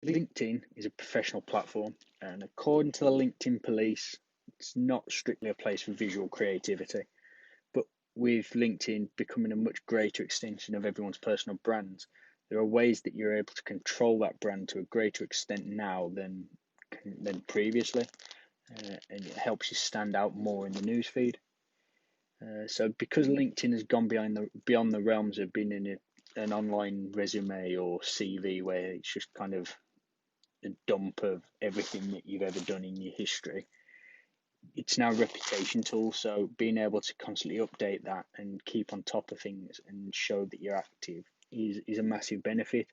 LinkedIn is a professional platform, and according to the LinkedIn police, it's not strictly a place for visual creativity. But with LinkedIn becoming a much greater extension of everyone's personal brand, there are ways that you're able to control that brand to a greater extent now than previously, and it helps you stand out more in the newsfeed. So because LinkedIn has gone beyond the realms of being in an online resume or CV where it's just kind of a dump of everything that you've ever done in your history, it's now a reputation tool. So being able to constantly update that and keep on top of things and show that you're active is a massive benefit.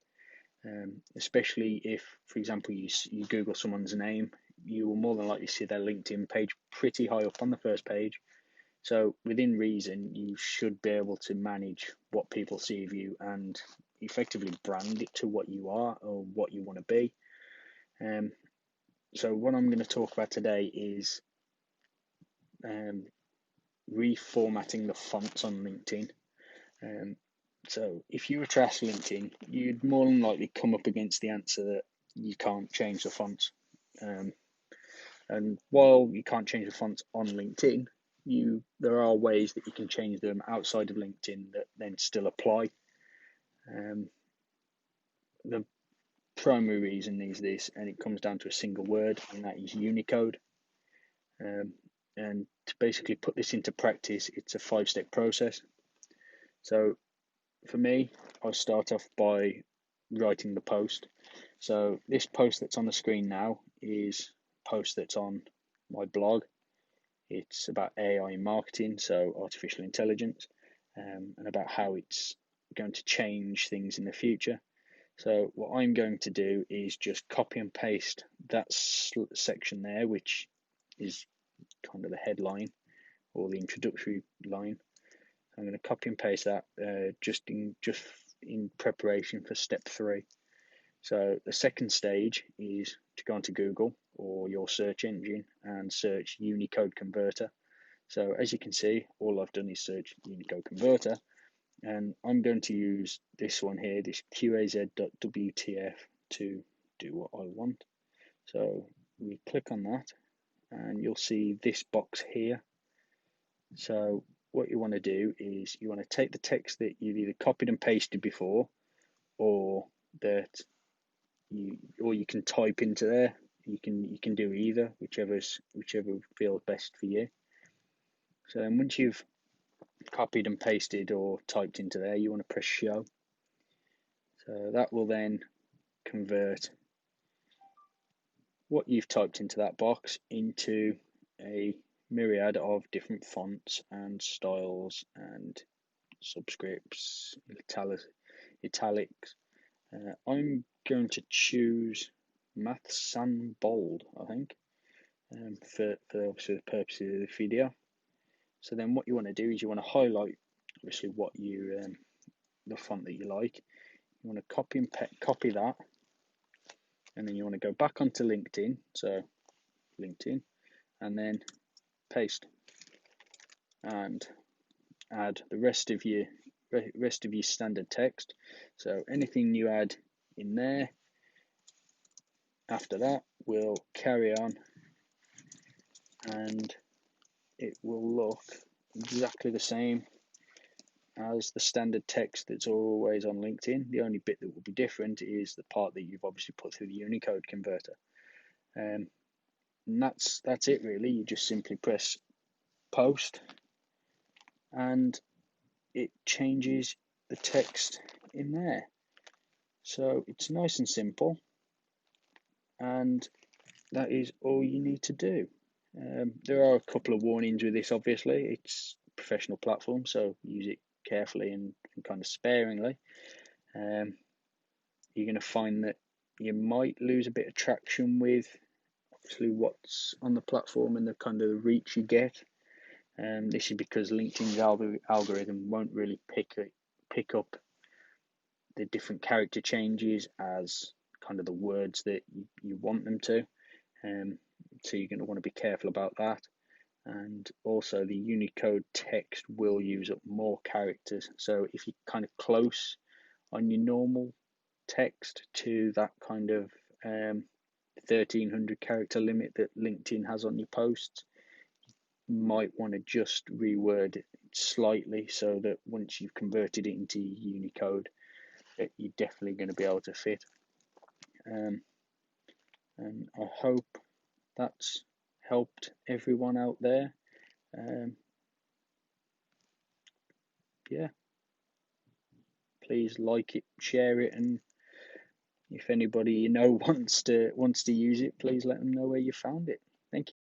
Especially if, for example, you Google someone's name, you will more than likely see their LinkedIn page pretty high up on the first page. So within reason, you should be able to manage what people see of you and effectively brand it to what you are or what you want to be. So what I'm going to talk about today is reformatting the fonts on LinkedIn. So if you were to ask LinkedIn, you'd more than likely come up against the answer that you can't change the fonts. And while you can't change the fonts on LinkedIn, there are ways that you can change them outside of LinkedIn that then still apply. The primary reason is this, and it comes down to a single word, and that is Unicode. And to basically put this into practice, it's a 5-step process. So for me, I'll start off by writing the post. So this post that's on the screen now is a post that's on my blog. It's about AI in marketing, so artificial intelligence, and about how it's going to change things in the future. So what I'm going to do is just copy and paste that section there, which is kind of the headline or the introductory line. I'm going to copy and paste that just in preparation for step 3. So the second stage is to go onto Google or your search engine and search Unicode converter. So as you can see, all I've done is search Unicode converter, and I'm going to use this one here, this QAZ.WTF, to do what I want. So we click on that and you'll see this box here. So what you want to do is you want to take the text that you've either copied and pasted before, or you can type into there. You can do either, whichever feels best for you. So then once you've copied and pasted or typed into there, you want to press show. So that will then convert what you've typed into that box into a myriad of different fonts and styles and subscripts, italics. I'm going to choose Maths and Bold, I think, for obviously the purposes of the video. So then what you want to do is you want to highlight obviously the font that you like. You want to copy that, and then you want to go back onto LinkedIn, so LinkedIn, and then paste and add the rest of your standard text. So anything you add in there after that will carry on, and it will look exactly the same as the standard text that's always on LinkedIn. The only bit that will be different is the part that you've obviously put through the Unicode converter. And that's it really. You just simply press post and it changes the text in there. So it's nice and simple, and that is all you need to do. There are a couple of warnings with this, obviously. It's a professional platform, so use it carefully and kind of sparingly. You're going to find that you might lose a bit of traction with obviously what's on the platform and the kind of reach you get. This is because LinkedIn's algorithm won't really pick up the different character changes as kind of the words that you want them to. So you're going to want to be careful about that. And also the Unicode text will use up more characters. So if you're kind of close on your normal text to that kind of 1300 character limit that LinkedIn has on your posts. You might want to just reword it slightly so that once you've converted it into Unicode, that you're definitely going to be able to fit. And I hope that's helped everyone out there. Yeah, please like it, share it, and if anybody you know wants to use it, please let them know where you found it. Thank you.